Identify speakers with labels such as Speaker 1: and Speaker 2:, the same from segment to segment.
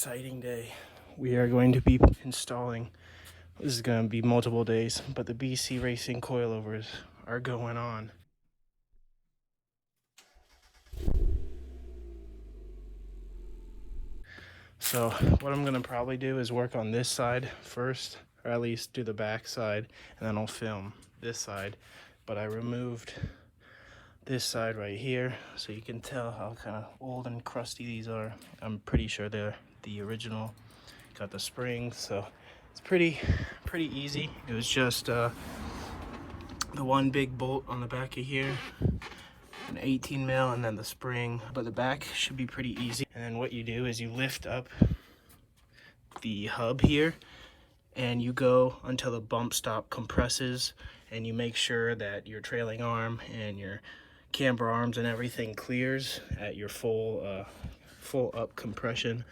Speaker 1: Exciting day. We are going to be installing, this is going to be multiple days, but the BC Racing Coilovers are going on. So what I'm going to probably do is work on this side first, or at least do the back side, and then I'll film this side. But I removed this side right here, so you can tell how kind of old and crusty these are. I'm pretty sure they're the original. Got the springs, so it's pretty easy. It was just the one big bolt on the back of here, an 18 mil, and then the spring. But the back should be pretty easy. And then what you do is you lift up the hub here and you go until the bump stop compresses, and you make sure that your trailing arm and your camber arms and everything clears at your full up compression.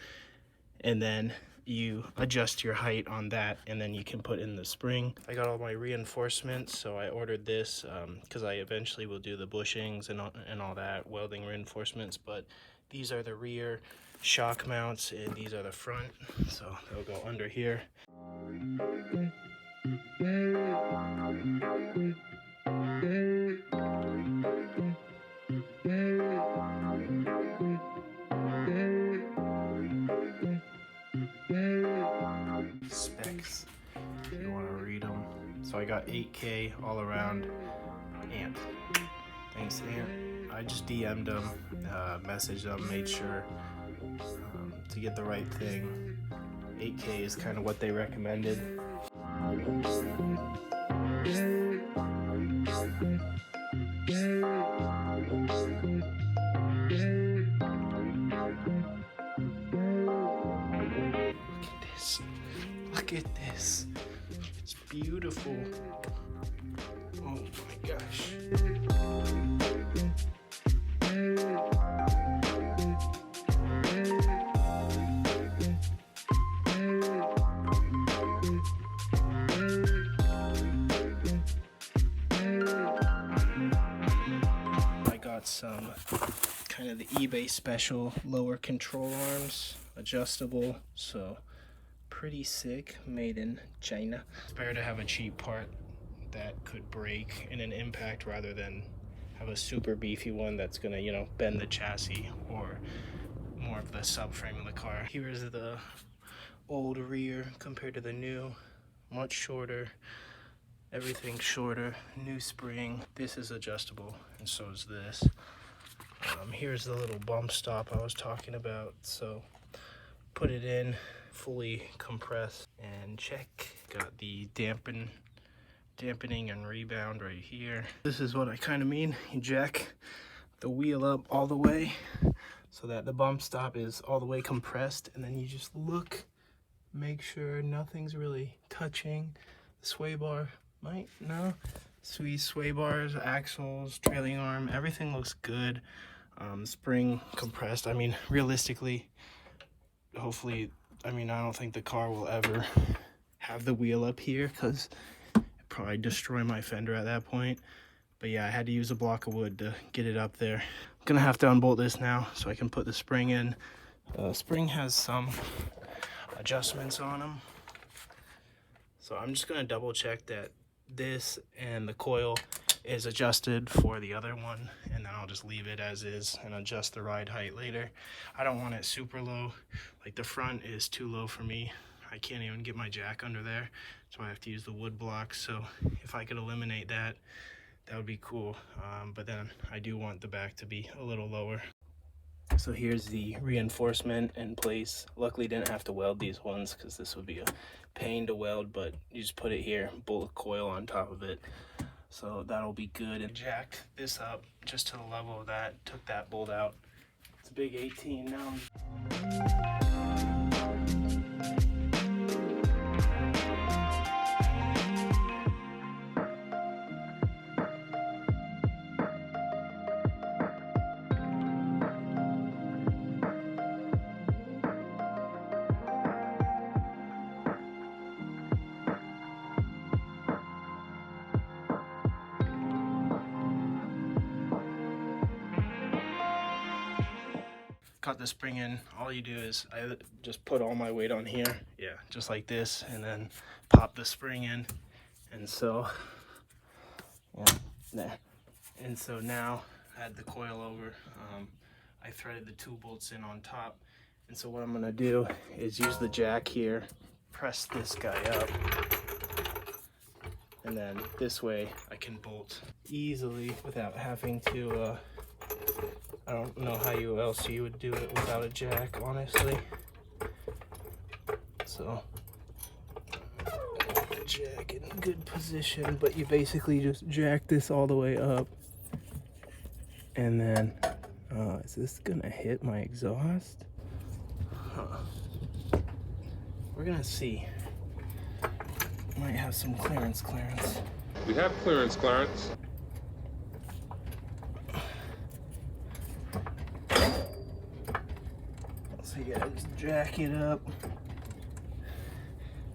Speaker 1: And then you adjust your height on that, and then you can put in the spring. I got all my reinforcements, so I ordered this because I eventually will do the bushings and all that, welding reinforcements. But these are the rear shock mounts and these are the front, so they'll go under here. Specs, if you want to read them. So I got 8K all around amp. Thanks, Ant. I just DM'd them, messaged them, made sure to get the right thing. 8K is kind of what they recommended. Look at this. It's beautiful. Oh my gosh. I got some kind of the eBay special lower control arms, adjustable, so pretty sick, made in China. It's better to have a cheap part that could break in an impact rather than have a super beefy one that's gonna, you know, bend the chassis or more of the subframe of the car. Here's the old rear compared to the new, much shorter, everything shorter, new spring. This is adjustable and so is this. Here's the little bump stop I was talking about, so put it in, fully compressed, and check. Got the dampening and rebound right here. This is what I kind of mean. You jack the wheel up all the way so that the bump stop is all the way compressed, and then you just look, make sure nothing's really touching the sway bar. No, sweet sway bars, axles, trailing arm, everything looks good. Spring compressed. I mean, realistically, hopefully, I don't think the car will ever have the wheel up here because it'd probably destroy my fender at that point. But yeah, I had to use a block of wood to get it up there. I'm gonna have to unbolt this now so I can put the spring in. Spring has some adjustments on them, so I'm just gonna double check that this and the coil is adjusted for the other one, and then I'll just leave it as is and adjust the ride height later. I don't want it super low. Like, the front is too low for me. I can't even get my jack under there, so I have to use the wood blocks. So if I could eliminate that, that would be cool. But then I do want the back to be a little lower. So here's the reinforcement in place. Luckily didn't have to weld these ones because this would be a pain to weld, but you just put it here, bolt coil on top of it. So that'll be good. And jacked this up just to the level of that, took that bolt out. It's a big 18 now. got the spring in, all you do is I just put all my weight on here, yeah, just like this, and then pop the spring in, and so yeah, there. And so now I had the coilover. I threaded the 2 bolts in on top, and so what I'm gonna do is use the jack here, press this guy up, and then this way I can bolt easily without having to I don't know how else you would do it without a jack, honestly. So jack in good position, but you basically just jack this all the way up, and then is this gonna hit my exhaust? We're gonna see. Might have some clearance.
Speaker 2: We have clearance.
Speaker 1: So yeah, just jack it up.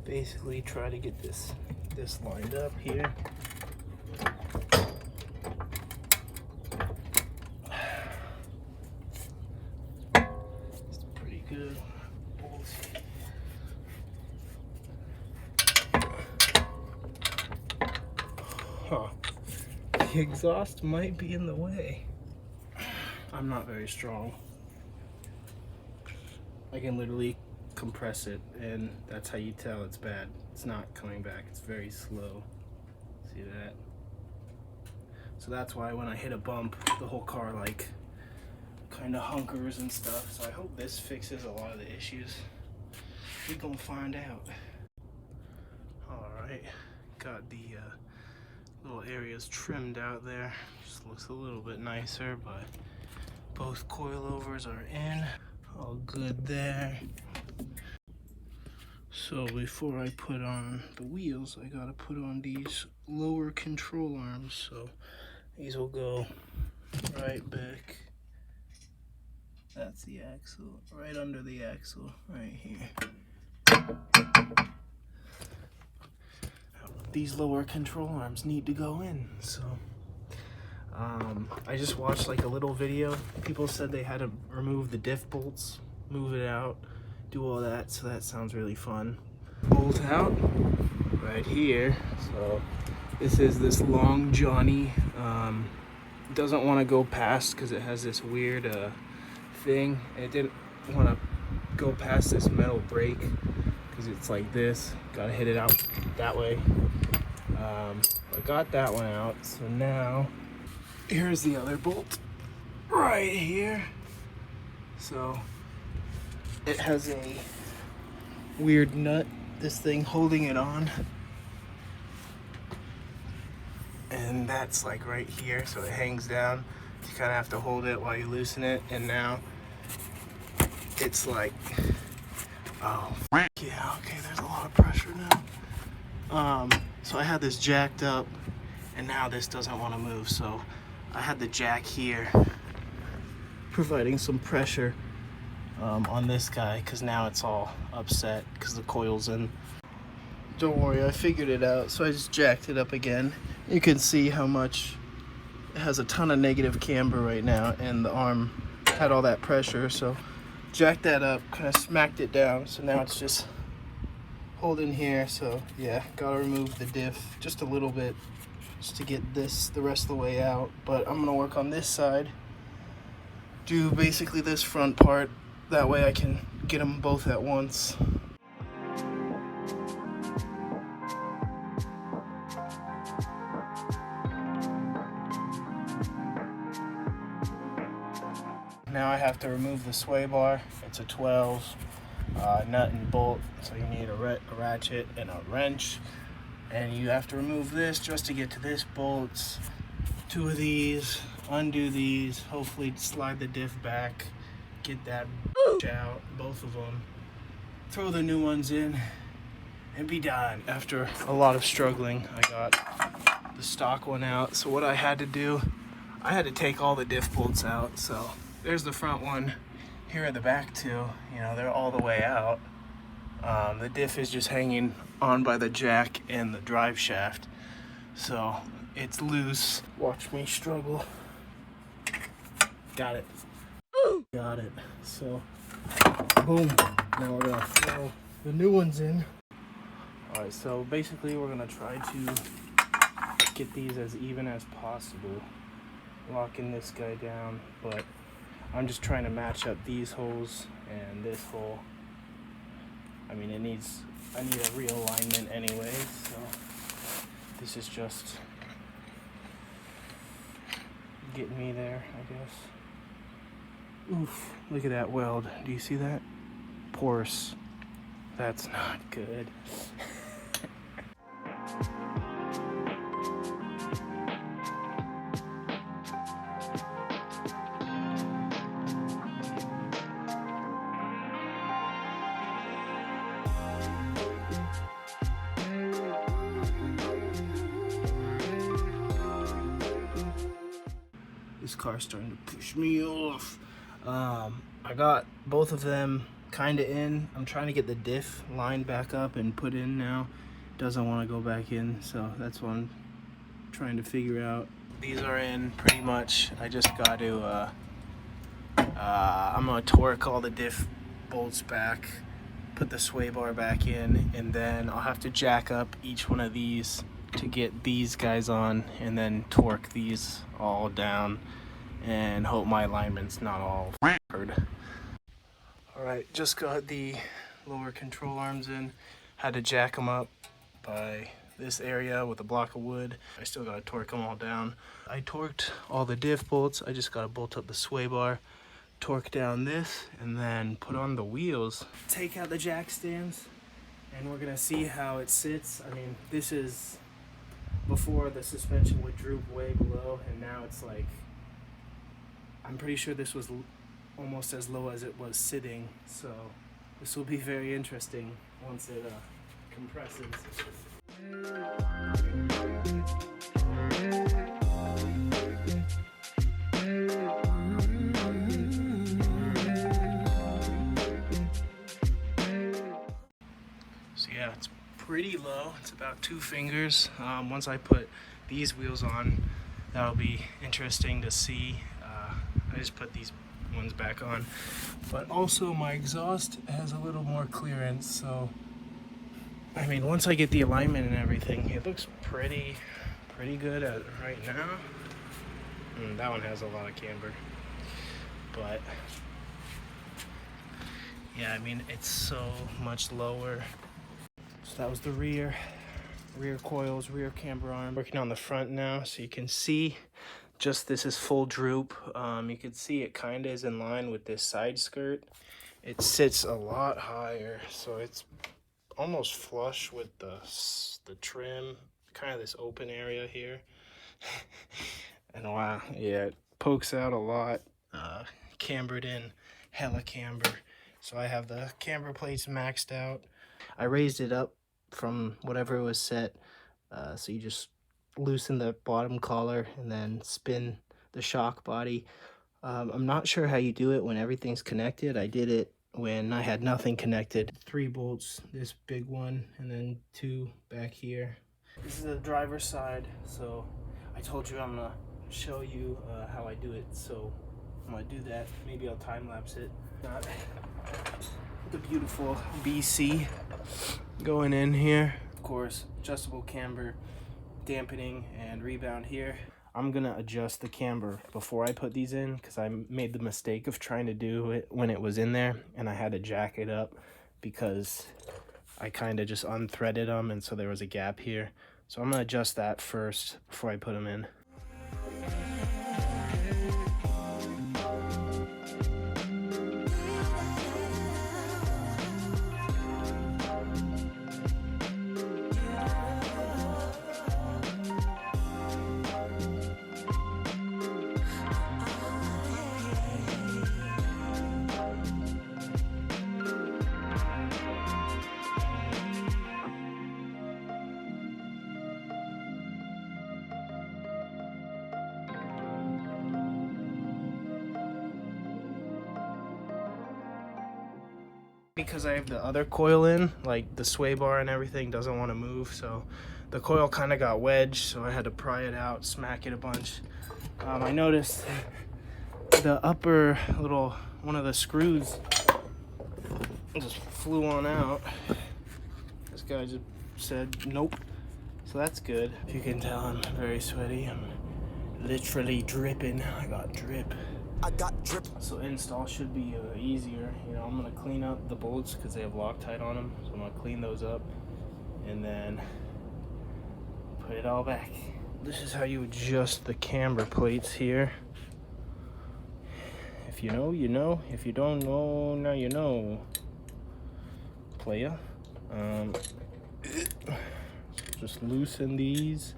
Speaker 1: Basically try to get this lined up here. It's pretty good. Huh. The exhaust might be in the way. I'm not very strong. I can literally compress it, and that's how you tell it's bad. It's not coming back. It's very slow. See that? So that's why when I hit a bump, the whole car like kind of hunkers and stuff. So I hope this fixes a lot of the issues. We're gonna find out. All right, got the little areas trimmed out there. Just looks a little bit nicer, but both coilovers are in. All good there. So before I put on the wheels, I gotta put on these lower control arms. So these will go right back. That's the axle, right under the axle, right here. These lower control arms need to go in, so I just watched like a little video. People said they had to remove the diff bolts, move it out, do all that, so that sounds really fun. Bolt out right here. So this is this long Johnny. Doesn't want to go past because it has this weird thing. It didn't want to go past this metal brake because it's like this. Gotta hit it out that way. I got that one out, so now here's the other bolt right here. So it has a weird nut, this thing holding it on, and that's like right here, so it hangs down. You kind of have to hold it while you loosen it, and now it's like, oh yeah, okay, there's a lot of pressure now. So I had this jacked up, and now this doesn't want to move, so I had the jack here providing some pressure on this guy, because now it's all upset because the coil's in. Don't worry, I figured it out. So I just jacked it up again. You can see how much it has a ton of negative camber right now, and the arm had all that pressure, so jacked that up, kind of smacked it down, so now it's just holding here. So yeah, gotta remove the diff just a little bit just to get this the rest of the way out. But I'm gonna work on this side, do basically this front part, that way I can get them both at once. Now I have to remove the sway bar. It's a 12 nut and bolt, so you need a ratchet and a wrench, and you have to remove this just to get to this bolt. 2 of these, undo these, hopefully slide the diff back, get that out, both of them, throw the new ones in, and be done. After a lot of struggling, I got the stock one out. So what I had to do, I had to take all the diff bolts out. So there's the front one. Here are the back two. You know, they're all the way out. The diff is just hanging on by the jack and the drive shaft. So it's loose. Watch me struggle. Got it. got it. So, boom. Now we're gonna throw the new ones in. All right, so basically we're gonna try to get these as even as possible, locking this guy down, but I'm just trying to match up these holes and this hole. I mean, I need a realignment anyway, so this is just getting me there, I guess. Oof, look at that weld. Do you see that? Porous. That's not good. This car's starting to push me off. I got both of them kind of in. I'm trying to get the diff line back up and put in now. Doesn't want to go back in, so that's what I'm trying to figure out. These are in pretty much. I just got to I'm gonna torque all the diff bolts back, put the sway bar back in, and then I'll have to jack up each one of these to get these guys on, and then torque these all down and hope my alignment's not all f***ed. Alright, just got the lower control arms in. Had to jack them up by this area with a block of wood. I still gotta torque them all down. I torqued all the diff bolts. I just gotta bolt up the sway bar, torque down this, and then put on the wheels. Take out the jack stands, and we're gonna see how it sits. I mean, this is before the suspension would droop way below, and now it's like, I'm pretty sure this was almost as low as it was sitting, so this will be very interesting once it compresses. So yeah, it's pretty low. It's about 2 fingers. Once I put these wheels on, that'll be interesting to see. I just put these ones back on, but also my exhaust has a little more clearance, so I mean, once I get the alignment and everything, it looks pretty good right now. That one has a lot of camber, but yeah, I mean, it's so much lower. So that was the rear coils, rear camber arm. Working on the front now, so you can see just this is full droop. You can see it kind of is in line with this side skirt. It sits a lot higher, so it's almost flush with the trim, kind of this open area here. And wow, yeah, it pokes out a lot. Cambered in, hella camber. So I have the camber plates maxed out. I raised it up from whatever was set, so you just loosen the bottom collar and then spin the shock body. I'm not sure how you do it when everything's connected. I did it when I had nothing connected. 3 bolts, this big one, and then 2 back here. This is the driver's side, so I told you I'm gonna show you how I do it, so I'm gonna do that. Maybe I'll time-lapse it. Got the beautiful BC going in here. Of course, adjustable camber, dampening and rebound here. I'm gonna adjust the camber before I put these in, because I made the mistake of trying to do it when it was in there, and I had to jack it up because I kind of just unthreaded them, and so there was a gap here. So I'm gonna adjust that first before I put them in. Because I have the other coil in, like the sway bar and everything doesn't want to move, so the coil kind of got wedged, so I had to pry it out, smack it a bunch. I noticed the upper little one of the screws just flew on out. This guy just said nope. So that's good. If you can tell, I'm very sweaty. I'm literally dripping. I got drip. So install should be easier. You know, I'm gonna clean up the bolts because they have Loctite on them. So I'm gonna clean those up and then put it all back. This is how you adjust the camber plates here. If you know, you know. If you don't know, now you know. Playa. Just loosen these.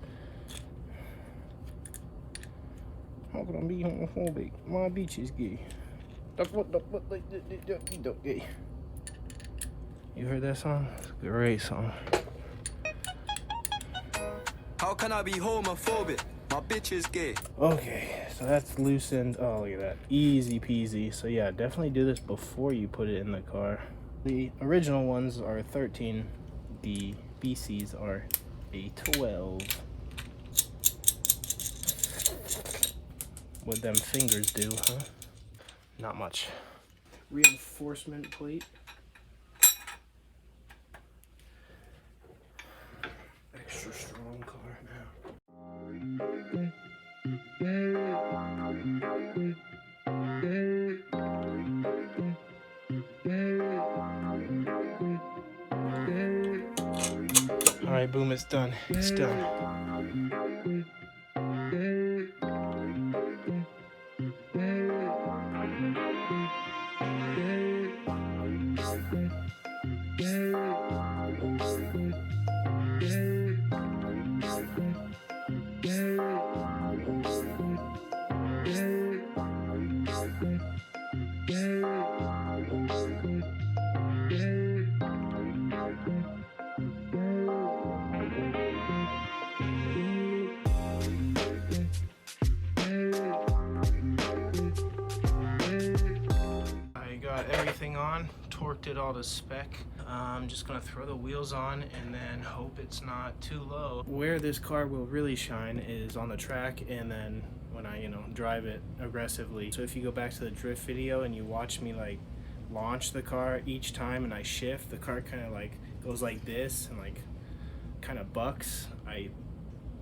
Speaker 1: How can I be homophobic? My beach is gay. You heard that song? It's a great song.
Speaker 3: How can I be homophobic? My bitch is gay.
Speaker 1: Okay, so that's loosened. Oh, look at that. Easy peasy. So yeah, definitely do this before you put it in the car. The original ones are 13. The BCs are a 12. What them fingers do, huh? Not much. Reinforcement plate. Extra strong car now. All right, boom, it's done. It's done. Got everything on, torqued it all to spec. I'm just gonna throw the wheels on and then hope it's not too low. Where this car will really shine is on the track and then when I, drive it aggressively. So if you go back to the drift video and you watch me like launch the car each time and I shift, the car kind of like goes like this and like kind of bucks. I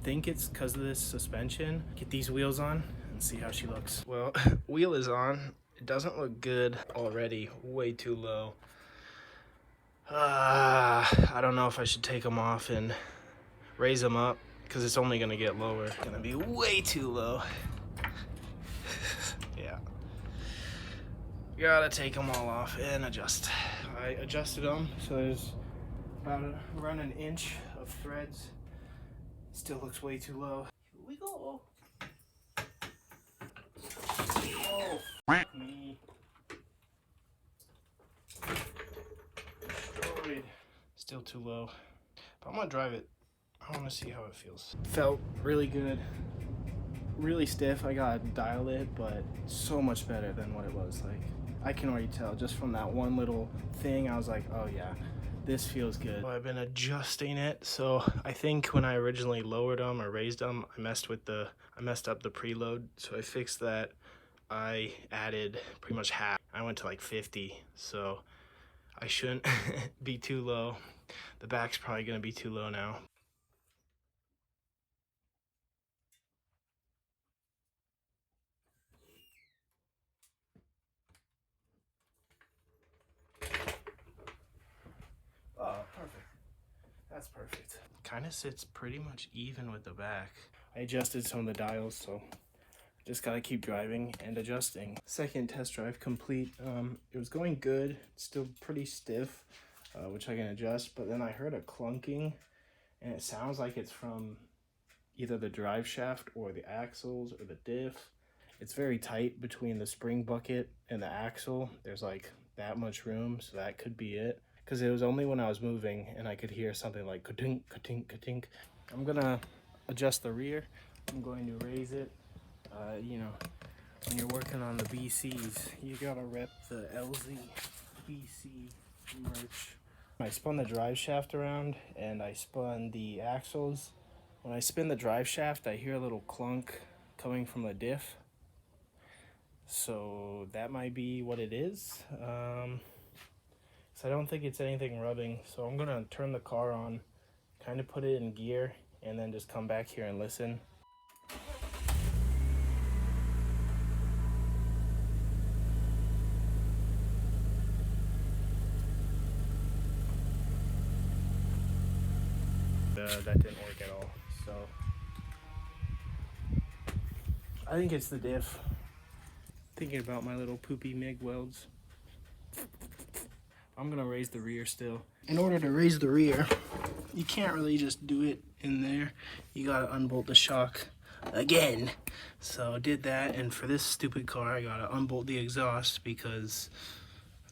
Speaker 1: think it's because of this suspension. Get these wheels on and see how she looks. Well, wheel is on. It doesn't look good already, way too low. I don't know if I should take them off and raise them up because it's only gonna get lower. It's gonna be way too low. Yeah. Gotta take them all off and adjust. I adjusted them, so there's about around an inch of threads. Still looks way too low. Here we go. Oh, fuck me. Destroyed. Still too low. But I'm gonna drive it. I wanna see how it feels. Felt really good. Really stiff. I gotta dial it, but so much better than what it was. Like, I can already tell just from that one little thing. I was like, oh yeah, this feels good. Well, I've been adjusting it. So I think when I originally lowered them or raised them, I messed up the preload. So I fixed that. I added pretty much half. I went to like 50, so I shouldn't be too low. The back's probably gonna be too low now. Oh, perfect. That's perfect. Kind of sits pretty much even with the back. I adjusted some of the dials, so just gotta keep driving and adjusting. Second test drive complete. It was going good. It's still pretty stiff, which I can adjust, but then I heard a clunking and it sounds like it's from either the drive shaft or the axles or the diff. It's very tight between the spring bucket and the axle. There's like that much room, so that could be it. Because it was only when I was moving and I could hear something like ka-tink, ka-tink, ka-tink. I'm gonna adjust the rear. I'm going to raise it. When you're working on the BCs, you gotta rep the LZ BC merch. I spun the drive shaft around and I spun the axles. When I spin the drive shaft, I hear a little clunk coming from the diff. So that might be what it is. So I don't think it's anything rubbing. So I'm gonna turn the car on, kind of put it in gear, and then just come back here and listen. That didn't work at all. So I think it's the diff. Thinking about my little poopy MIG welds. I'm gonna raise the rear still. In order to raise the rear, you can't really just do it in there. You gotta unbolt the shock again. So I did that, and for this stupid car, I gotta unbolt the exhaust because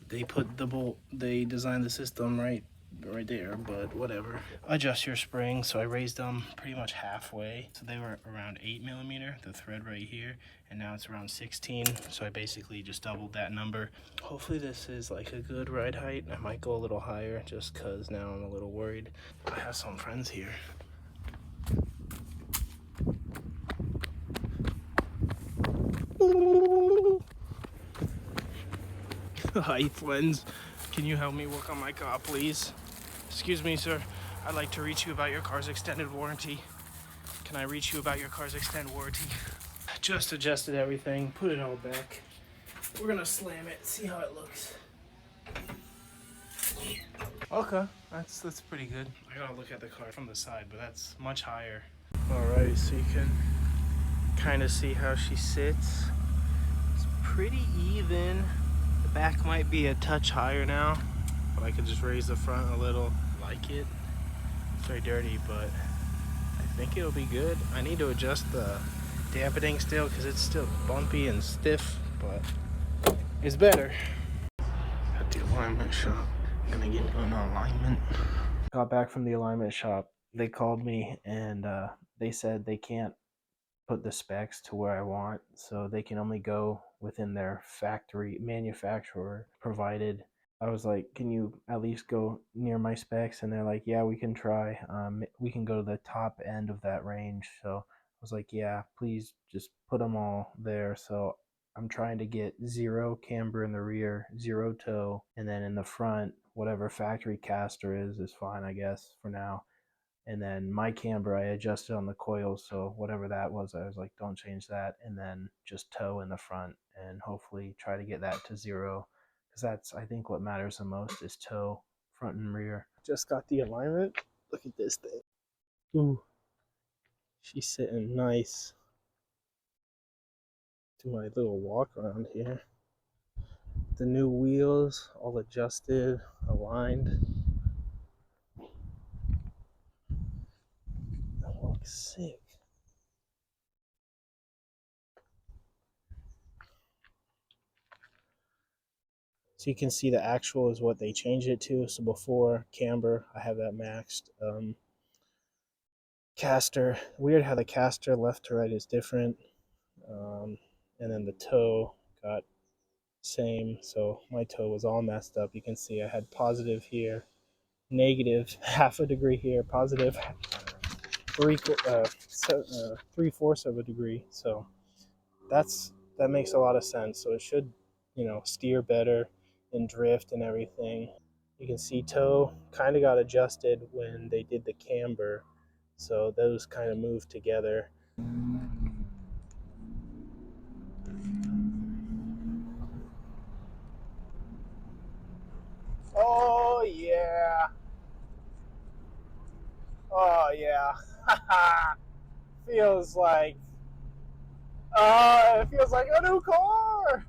Speaker 1: they put the bolt, they designed the system right there, but whatever. Adjust your springs, so I raised them pretty much halfway. So they were around 8mm, the thread right here, and now it's around 16, so I basically just doubled that number. Hopefully this is like a good ride height. I might go a little higher just cause now I'm a little worried. I have some friends here. Hi friends, can you help me work on my car please? Excuse me sir, I'd like to reach you about your car's extended warranty. Can I reach you about your car's extended warranty? Just adjusted everything, put it all back. We're gonna slam it, see how it looks. Okay, that's pretty good. I gotta look at the car from the side, but that's much higher. Alright, so you can kind of see how she sits. It's pretty even. The back might be a touch higher now, but I could just raise the front a little. Like it. It's very dirty, but I think it'll be good. I need to adjust the dampening still because it's still bumpy and stiff, but it's better. At the alignment shop, I'm gonna get an alignment. Got back from the alignment shop. They called me and they said they can't put the specs to where I want, so they can only go within their factory manufacturer provided. I was like, can you at least go near my specs? And they're like, yeah, we can try. We can go to the top end of that range. So I was like, yeah, please just put them all there. So I'm trying to get 0 camber in the rear, 0 toe, and then in the front, whatever factory caster is fine, I guess, for now. And then my camber, I adjusted on the coils, so whatever that was, I was like, don't change that. And then just toe in the front and hopefully try to get that to 0. Because that's, I think, what matters the most is toe, front and rear. Just got the alignment. Look at this thing. Ooh, she's sitting nice. Do my little walk around here. The new wheels, all adjusted, aligned. That looks sick. So you can see the actual is what they changed it to. So before camber, I have that maxed. Caster, weird how the caster left to right is different. And then the toe got same. So my toe was all messed up. You can see I had positive here, negative half a degree here, positive 3/4 of a degree. So that makes a lot of sense. So it should, steer better and drift and everything. You can see toe kind of got adjusted when they did the camber, so those kind of moved together. Oh yeah, oh yeah. feels like it feels like a new car.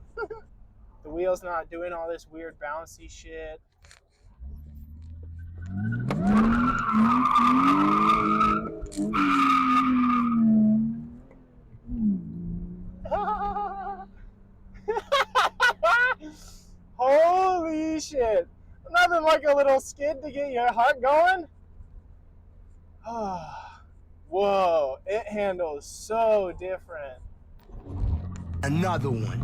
Speaker 1: The wheel's not doing all this weird bouncy shit. Holy shit. Nothing like a little skid to get your heart going. Whoa, it handles so different.
Speaker 3: Another one.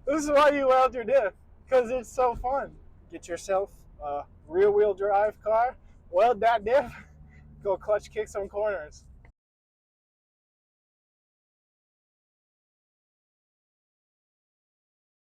Speaker 1: This is why you weld your diff, because it's so fun.
Speaker 4: get yourself a rear wheel drive car, weld that diff, go clutch kick some corners.